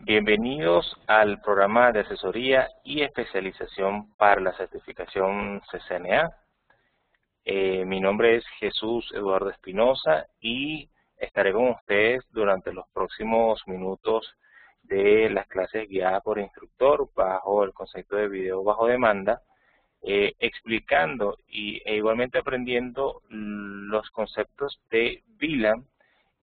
Bienvenidos al programa de asesoría y especialización para la certificación CCNA. Mi nombre es Jesús Eduardo Espinosa y estaré con ustedes durante los próximos minutos de las clases guiadas por instructor bajo el concepto de video bajo demanda, explicando e igualmente aprendiendo los conceptos de VLAN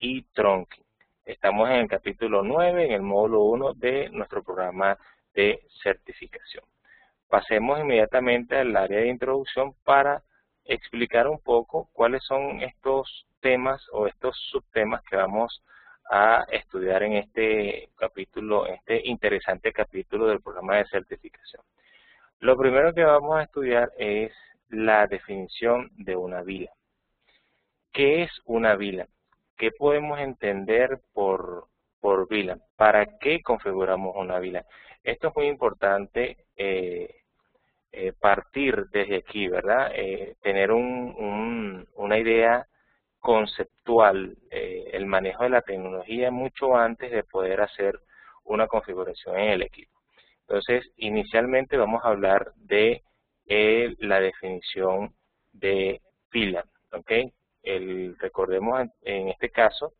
y trunking. Estamos en el capítulo 9, en el módulo 1 de nuestro programa de certificación. Pasemos inmediatamente al área de introducción para explicar un poco cuáles son estos temas o estos subtemas que vamos a estudiar en este capítulo, este interesante capítulo del programa de certificación. Lo primero que vamos a estudiar es la definición de una VLAN. ¿Qué es una VLAN? ¿Qué podemos entender por VLAN? ¿Para qué configuramos una VLAN? Esto es muy importante partir desde aquí, ¿verdad? Tener una idea conceptual, el manejo de la tecnología mucho antes de poder hacer una configuración en el equipo. Entonces, inicialmente vamos a hablar de la definición de VLAN, ¿ok? Recordemos en este caso,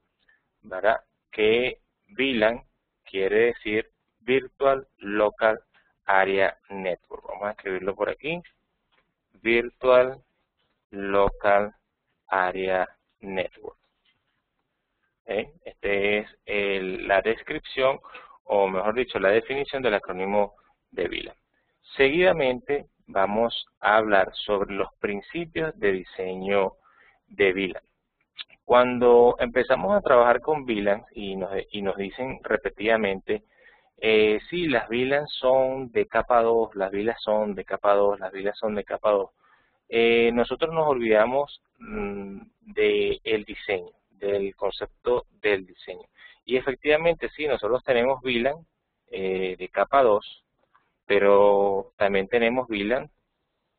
¿verdad?, que VLAN quiere decir Virtual Local Area Network. Vamos a escribirlo por aquí. Virtual Local Area Network. Este es la descripción, o mejor dicho, la definición del acrónimo de VLAN. Seguidamente vamos a hablar sobre los principios de diseño de VLAN. Cuando empezamos a trabajar con VLAN y nos dicen repetidamente, sí, las VLAN son de capa 2, las VLAN son de capa 2, las VLAN son de capa 2, nosotros nos olvidamos del diseño, del concepto del diseño. Y efectivamente sí, nosotros tenemos VLAN de capa 2, pero también tenemos VLAN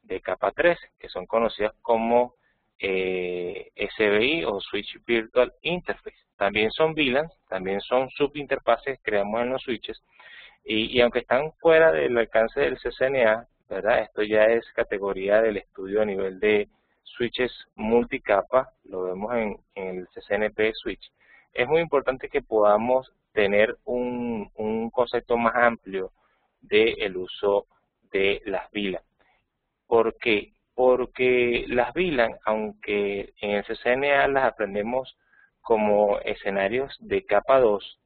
de capa 3, que son conocidas como SVI o Switch Virtual Interface. También son VLAN, también son subinterfaces que creamos en los switches, y aunque están fuera del alcance del CCNA, ¿verdad? Esto ya es categoría del estudio a nivel de switches multicapa, lo vemos en el CCNP Switch. Es muy importante que podamos tener un concepto más amplio del uso de las VLAN. ¿Por qué? Porque las VLAN, aunque en el CCNA las aprendemos como escenarios de capa 2,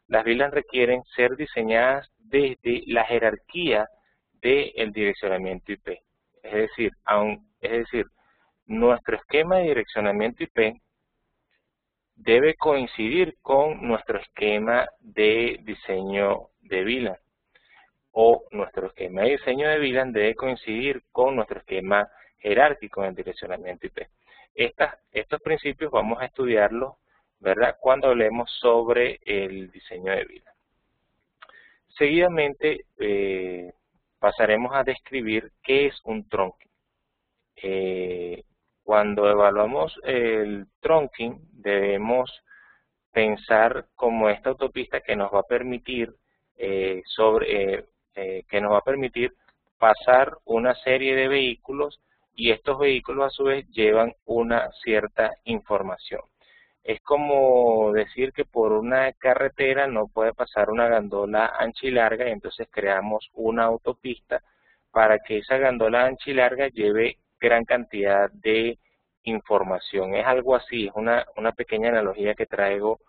las VLAN requieren ser diseñadas desde la jerarquía del direccionamiento IP. Es decir, nuestro esquema de direccionamiento IP debe coincidir con nuestro esquema de diseño de VLAN, o nuestro esquema de diseño de VLAN debe coincidir con nuestro esquema jerárquico en direccionamiento IP. Estos principios vamos a estudiarlos, ¿verdad?, cuando hablemos sobre el diseño de VLAN. Seguidamente pasaremos a describir qué es un trunking. Cuando evaluamos el trunking debemos pensar como esta autopista que nos va a permitir pasar una serie de vehículos, y estos vehículos a su vez llevan una cierta información. Es como decir que por una carretera no puede pasar una gandola ancha y larga, y entonces creamos una autopista para que esa gandola ancha y larga lleve gran cantidad de información. Es algo así, es una pequeña analogía que traigo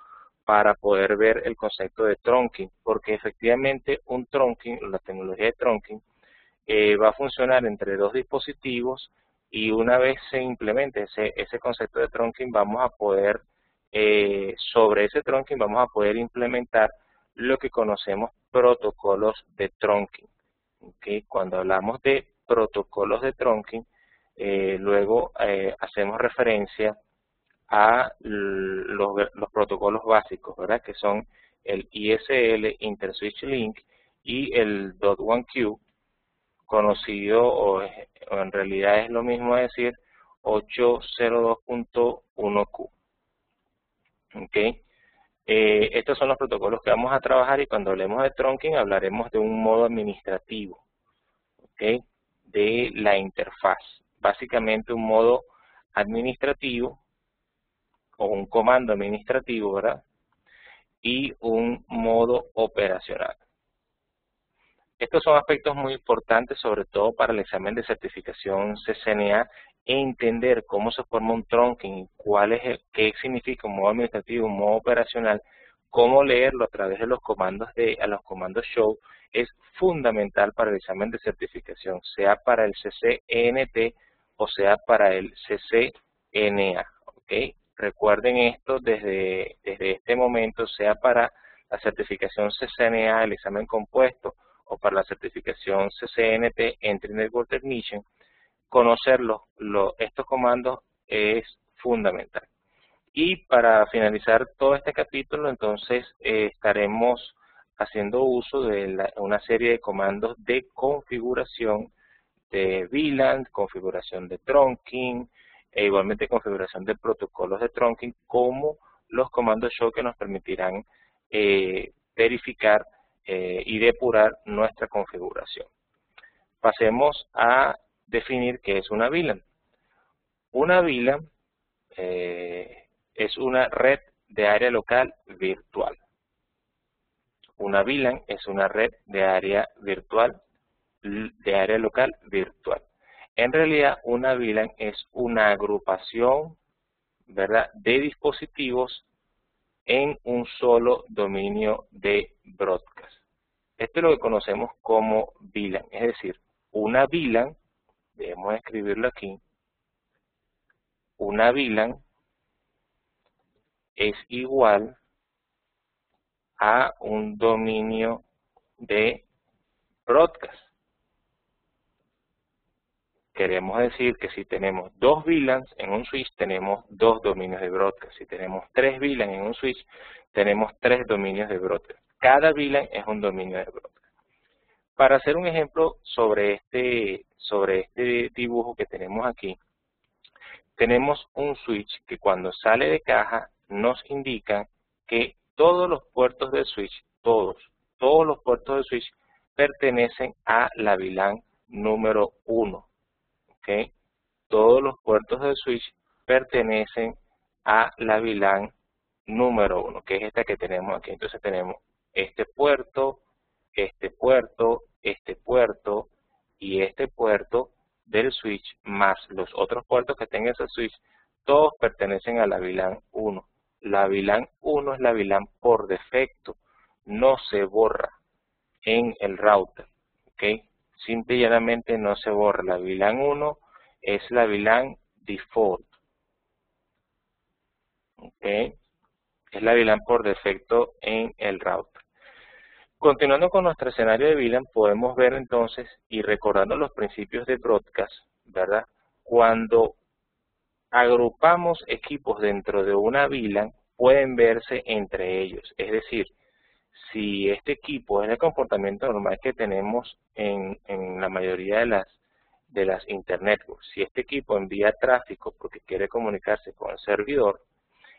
para poder ver el concepto de trunking, porque efectivamente un trunking, la tecnología de trunking, va a funcionar entre dos dispositivos, y una vez se implemente ese concepto de trunking, vamos a poder sobre ese trunking vamos a poder implementar lo que conocemos protocolos de trunking. ¿Okay? Cuando hablamos de protocolos de trunking, luego hacemos referencia a los protocolos básicos, ¿verdad?, que son el ISL, Interswitch Link, y el .1Q, conocido, o en realidad es lo mismo decir 802.1Q. ¿Okay? Estos son los protocolos que vamos a trabajar y cuando hablemos de trunking hablaremos de un modo administrativo, ¿ok? De la interfaz. Básicamente un modo administrativo o un comando administrativo, ¿verdad? Y un modo operacional. Estos son aspectos muy importantes, sobre todo para el examen de certificación CCNA, entender cómo se forma un trunking, qué significa un modo administrativo, un modo operacional, cómo leerlo a través de los comandos show, es fundamental para el examen de certificación, sea para el CCNT o sea para el CCNA, ¿ok? Recuerden esto desde este momento, sea para la certificación CCNA, el examen compuesto, o para la certificación CCNT, Entry Network Technician, conocer estos comandos es fundamental. Y para finalizar todo este capítulo, entonces estaremos haciendo uso de una serie de comandos de configuración de VLAN, configuración de trunking, e igualmente configuración de protocolos de trunking, como los comandos show que nos permitirán verificar y depurar nuestra configuración. Pasemos a definir qué es una VLAN. Una VLAN es una red de área local virtual. Una VLAN es una red de área local virtual. En realidad, una VLAN es una agrupación, ¿verdad?, de dispositivos en un solo dominio de broadcast. Esto es lo que conocemos como VLAN, es decir, una VLAN, debemos escribirlo aquí, una VLAN es igual a un dominio de broadcast. Queremos decir que si tenemos dos VLANs en un switch, tenemos dos dominios de broadcast. Si tenemos tres VLAN en un switch, tenemos tres dominios de broadcast. Cada VLAN es un dominio de broadcast. Para hacer un ejemplo sobre este dibujo que tenemos aquí, tenemos un switch que cuando sale de caja nos indica que todos los puertos del switch, todos los puertos del switch pertenecen a la VLAN número 1. ¿Okay? Todos los puertos del switch pertenecen a la VLAN número 1, que es esta que tenemos aquí. Entonces tenemos este puerto, este puerto, este puerto y este puerto del switch, más los otros puertos que tenga ese switch, todos pertenecen a la VLAN 1. La VLAN 1 es la VLAN por defecto, no se borra en el router, ¿ok? Simple y llanamente no se borra. La VLAN 1 es la VLAN default, ¿ok? Es la VLAN por defecto en el router. Continuando con nuestro escenario de VLAN, podemos ver entonces, y recordando los principios de broadcast, ¿verdad? Cuando agrupamos equipos dentro de una VLAN, pueden verse entre ellos. Es decir, si este equipo es el comportamiento normal que tenemos en la mayoría de las Internet networks, si este equipo envía tráfico porque quiere comunicarse con el servidor,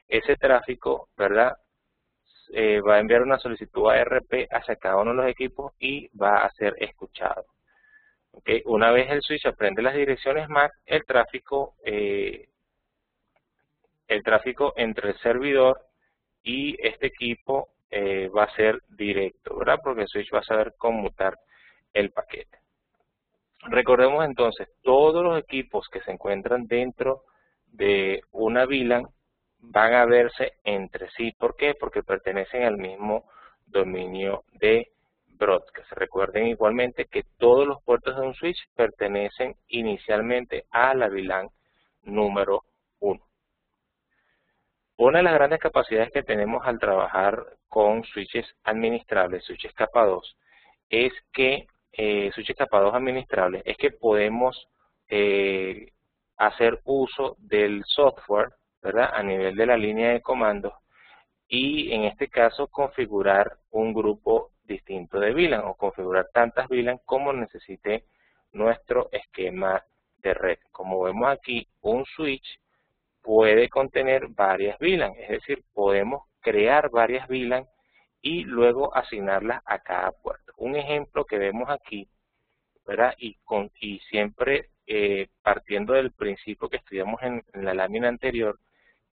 ese tráfico, ¿verdad?, va a enviar una solicitud ARP hacia cada uno de los equipos y va a ser escuchado. ¿Okay? Una vez el switch aprende las direcciones MAC, el tráfico entre el servidor y este equipo va a ser directo, ¿verdad? Porque el switch va a saber conmutar el paquete. Recordemos entonces, todos los equipos que se encuentran dentro de una VLAN van a verse entre sí. ¿Por qué? Porque pertenecen al mismo dominio de broadcast. Recuerden igualmente que todos los puertos de un switch pertenecen inicialmente a la VLAN número 1. Una de las grandes capacidades que tenemos al trabajar con switches administrables, switches capa 2, es que switches capa 2 administrables, es que podemos hacer uso del software, ¿verdad?, a nivel de la línea de comandos, y en este caso configurar un grupo distinto de VLAN o configurar tantas VLAN como necesite nuestro esquema de red. Como vemos aquí, un switch puede contener varias VLAN, es decir, podemos crear varias VLAN y luego asignarlas a cada puerto. Un ejemplo que vemos aquí, ¿verdad? Y siempre partiendo del principio que estudiamos en la lámina anterior,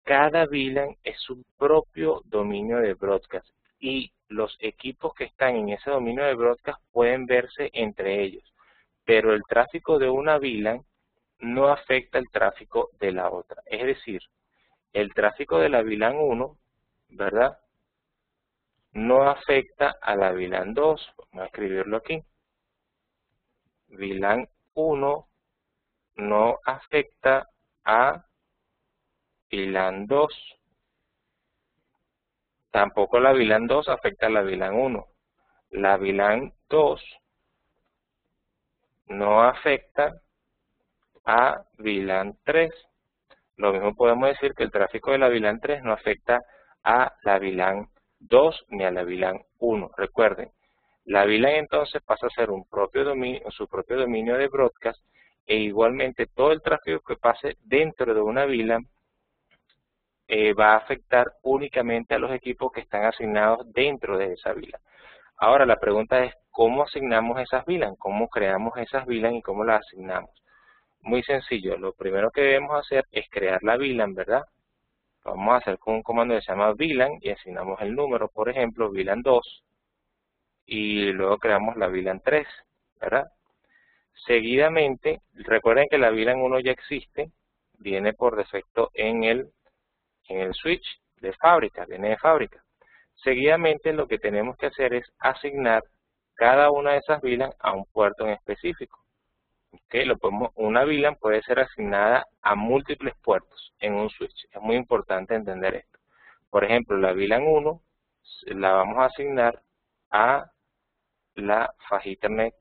cada VLAN es su propio dominio de broadcast y los equipos que están en ese dominio de broadcast pueden verse entre ellos, pero el tráfico de una VLAN no afecta el tráfico de la otra. Es decir, el tráfico de la VLAN 1, ¿verdad?, no afecta a la VLAN 2. Vamos a escribirlo aquí. VLAN 1 no afecta a VLAN 2. Tampoco la VLAN 2 afecta a la VLAN 1. La VLAN 2 no afecta a VLAN 3. Lo mismo podemos decir que el tráfico de la VLAN 3 no afecta a la VLAN 2 ni a la VLAN 1. Recuerden, la VLAN entonces pasa a ser su propio dominio de broadcast e igualmente todo el tráfico que pase dentro de una VLAN va a afectar únicamente a los equipos que están asignados dentro de esa VLAN. Ahora la pregunta es, ¿cómo asignamos esas VLAN? ¿Cómo creamos esas VLAN y cómo las asignamos? Muy sencillo, lo primero que debemos hacer es crear la VLAN, ¿verdad? Lo vamos a hacer con un comando que se llama VLAN y asignamos el número, por ejemplo, VLAN 2 y luego creamos la VLAN 3, ¿verdad? Seguidamente, recuerden que la VLAN 1 ya existe, viene por defecto en el switch de fábrica, viene de fábrica. Seguidamente lo que tenemos que hacer es asignar cada una de esas VLAN a un puerto en específico. ¿Okay? Una VLAN puede ser asignada a múltiples puertos en un switch. Es muy importante entender esto. Por ejemplo, la VLAN 1 la vamos a asignar a la faja Ethernet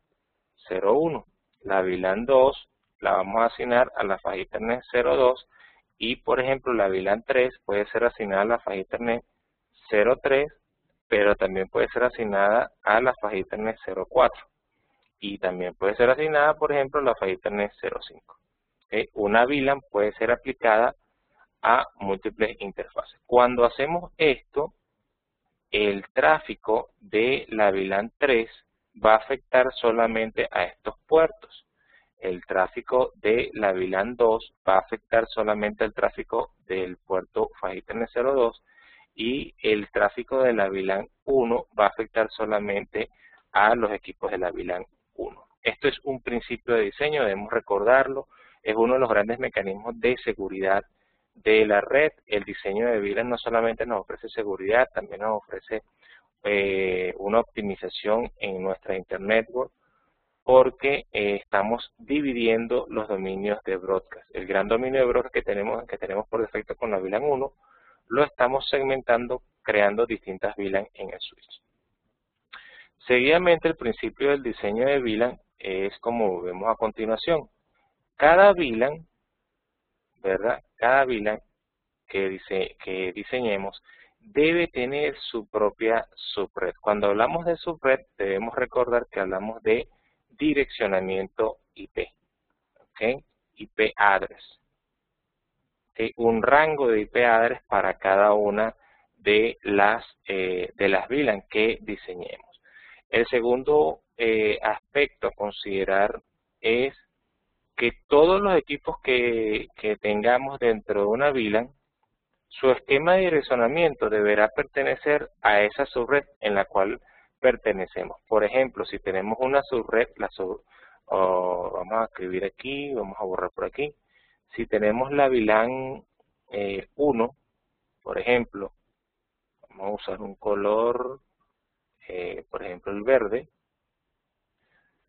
01. La VLAN 2 la vamos a asignar a la faja Ethernet 02. Y, por ejemplo, la VLAN 3 puede ser asignada a la faja Ethernet 03, pero también puede ser asignada a la faja Ethernet 04. Y también puede ser asignada, por ejemplo, a la faja Ethernet 05. ¿Okay? Una VLAN puede ser aplicada a múltiples interfaces. Cuando hacemos esto, el tráfico de la VLAN 3 va a afectar solamente a estos puertos. El tráfico de la VLAN 2 va a afectar solamente al tráfico del puerto faja Ethernet 02 y el tráfico de la VLAN 1 va a afectar solamente a los equipos de la VLAN 1. Esto es un principio de diseño, debemos recordarlo, es uno de los grandes mecanismos de seguridad de la red. El diseño de VLAN no solamente nos ofrece seguridad, también nos ofrece una optimización en nuestra Internet Network, porque estamos dividiendo los dominios de broadcast. El gran dominio de broadcast que tenemos por defecto con la VLAN 1, lo estamos segmentando creando distintas VLAN en el switch. Seguidamente, el principio del diseño de VLAN es como vemos a continuación. Cada VLAN, ¿verdad? Cada VLAN que diseñemos debe tener su propia subred. Cuando hablamos de subred, debemos recordar que hablamos de direccionamiento IP, ¿okay? IP address, ¿okay? Un rango de IP address para cada una de las VLAN que diseñemos. El segundo aspecto a considerar es que todos los equipos que tengamos dentro de una VLAN, su esquema de direccionamiento deberá pertenecer a esa subred en la cual pertenecemos. Por ejemplo, si tenemos una subred, vamos a escribir aquí, vamos a borrar por aquí. Si tenemos la VLAN 1, por ejemplo, vamos a usar un color, por ejemplo el verde.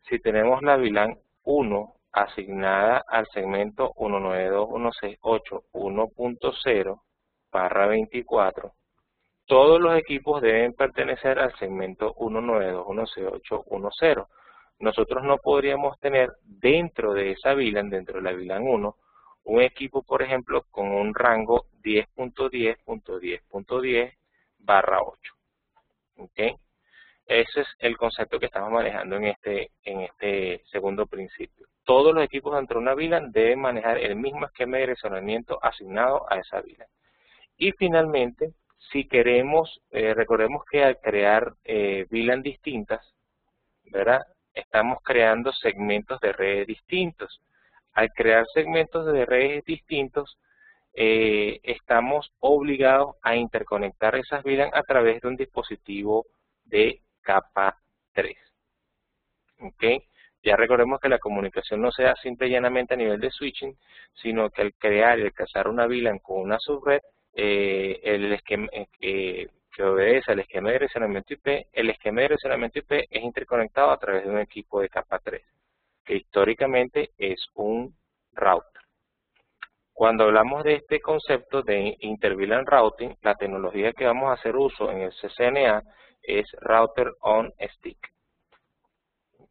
Si tenemos la VLAN 1 asignada al segmento 192.168.1.0/24, todos los equipos deben pertenecer al segmento 192.168.1.0. Nosotros no podríamos tener dentro de esa VLAN, dentro de la VLAN 1, un equipo, por ejemplo, con un rango 10.10.10.10/8. ¿Okay? Ese es el concepto que estamos manejando en este segundo principio. Todos los equipos dentro de una VLAN deben manejar el mismo esquema de direccionamiento asignado a esa VLAN. Y finalmente, Si queremos, recordemos que al crear VLAN distintas, ¿verdad? Estamos creando segmentos de redes distintos. Al crear segmentos de redes distintos, estamos obligados a interconectar esas VLAN a través de un dispositivo de capa 3. ¿Ok? Ya recordemos que la comunicación no se da simple y llanamente a nivel de switching, sino que al crear y al casar una VLAN con una subred, el esquema que obedece al esquema de direccionamiento IP, el esquema de direccionamiento IP es interconectado a través de un equipo de capa 3, que históricamente es un router. Cuando hablamos de este concepto de Inter-VLAN Routing, la tecnología que vamos a hacer uso en el CCNA es Router on Stick.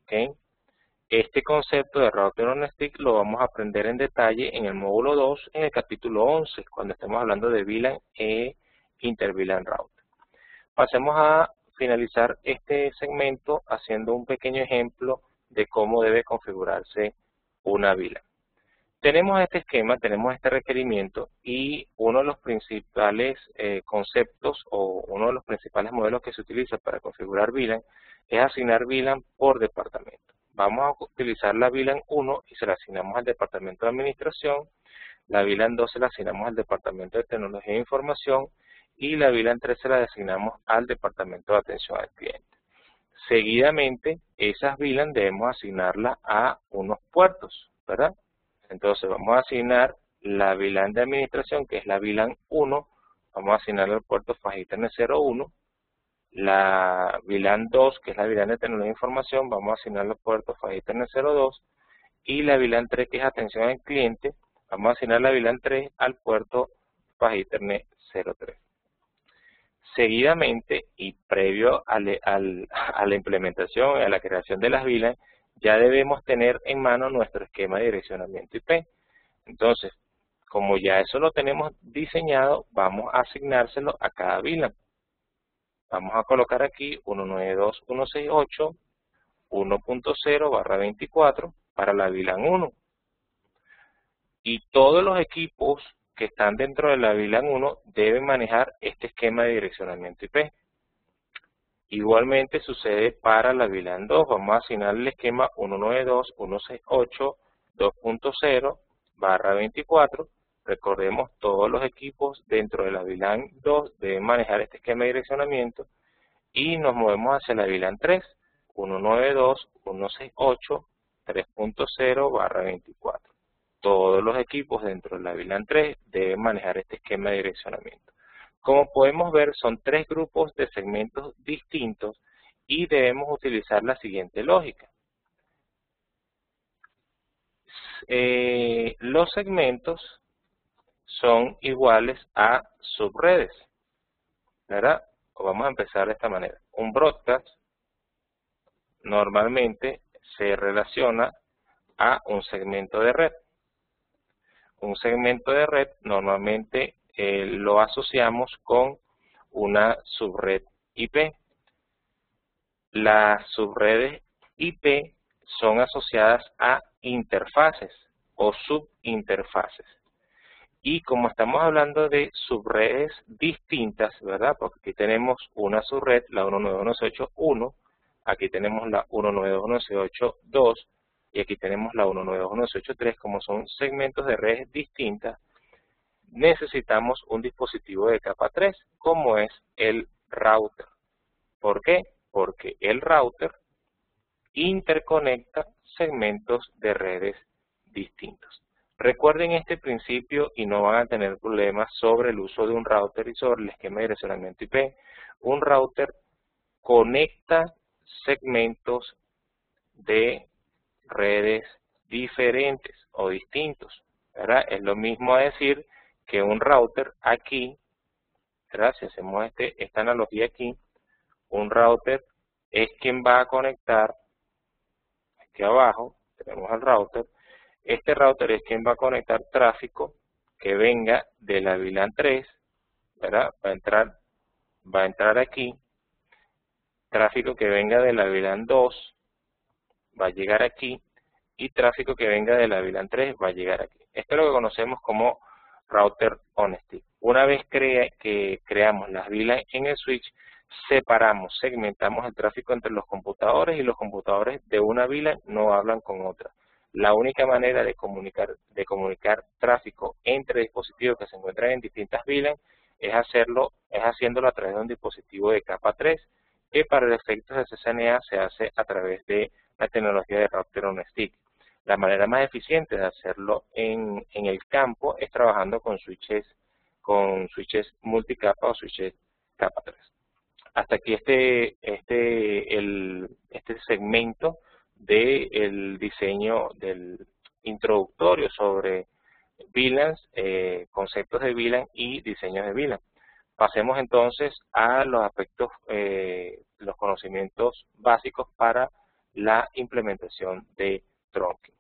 ¿Okay? Este concepto de Router on Stick lo vamos a aprender en detalle en el módulo 2, en el capítulo 11, cuando estemos hablando de VLAN e Inter-VLAN Routing. Pasemos a finalizar este segmento haciendo un pequeño ejemplo de cómo debe configurarse una VLAN. Tenemos este esquema, tenemos este requerimiento y uno de los principales conceptos o uno de los principales modelos que se utiliza para configurar VLAN es asignar VLAN por departamento. Vamos a utilizar la VLAN 1 y se la asignamos al departamento de administración, la VLAN 2 se la asignamos al departamento de tecnología e información y la VLAN 3 se la asignamos al departamento de atención al cliente. Seguidamente, esas VLAN debemos asignarlas a unos puertos, ¿verdad? Entonces vamos a asignar la VLAN de administración, que es la VLAN 1, vamos a asignarle al puerto Fajiternet 01, la VLAN 2, que es la VLAN de tecnología de información, vamos a asignarle al puerto Fajiternet 02, y la VLAN 3, que es atención al cliente, vamos a asignar la VLAN 3 al puerto Fajiternet 03. Seguidamente, y previo a la implementación y a la creación de las VLAN, ya debemos tener en mano nuestro esquema de direccionamiento IP. Entonces, como ya eso lo tenemos diseñado, vamos a asignárselo a cada VLAN. Vamos a colocar aquí 192.168.1.0/24 para la VLAN 1. Y todos los equipos que están dentro de la VLAN 1 deben manejar este esquema de direccionamiento IP. Igualmente sucede para la VLAN 2, vamos a asignar el esquema 192.168.2.0/24. Recordemos, todos los equipos dentro de la VLAN 2 deben manejar este esquema de direccionamiento y nos movemos hacia la VLAN 3, 192.168.3.0/24. Todos los equipos dentro de la VLAN 3 deben manejar este esquema de direccionamiento. Como podemos ver, son tres grupos de segmentos distintos y debemos utilizar la siguiente lógica. Los segmentos son iguales a subredes, ¿verdad? Vamos a empezar de esta manera. Un broadcast normalmente se relaciona a un segmento de red. Un segmento de red normalmente lo asociamos con una subred IP. Las subredes IP son asociadas a interfaces o subinterfaces. Y como estamos hablando de subredes distintas, ¿verdad? Porque aquí tenemos una subred, la 192.168.1, aquí tenemos la 192.168.2 y aquí tenemos la 192.168.3, como son segmentos de redes distintas, necesitamos un dispositivo de capa 3, como es el router. ¿Por qué? Porque el router interconecta segmentos de redes distintos. Recuerden este principio y no van a tener problemas sobre el uso de un router y sobre el esquema de direccionamiento IP. Un router conecta segmentos de redes diferentes o distintos, ¿verdad? Es lo mismo a decir que un router aquí, ¿verdad? Si hacemos esta analogía aquí, un router es quien va a conectar, aquí abajo tenemos al router, este router es quien va a conectar tráfico que venga de la VLAN 3, ¿verdad? Va a entrar aquí, tráfico que venga de la VLAN 2 va a llegar aquí y tráfico que venga de la VLAN 3 va a llegar aquí. Esto es lo que conocemos como router on stick. Una vez que creamos las VLAN en el switch, separamos, segmentamos el tráfico entre los computadores, y los computadores de una VLAN no hablan con otra. La única manera de comunicar tráfico entre dispositivos que se encuentran en distintas VLAN es haciéndolo a través de un dispositivo de capa 3, que para el efectos de CCNA se hace a través de la tecnología de router on stick. La manera más eficiente de hacerlo en el campo es trabajando con switches multicapa o switches capa 3. Hasta aquí este segmento del diseño del introductorio sobre VLANs, conceptos de VLAN y diseños de VLAN. Pasemos entonces a los aspectos, los conocimientos básicos para la implementación de trunking.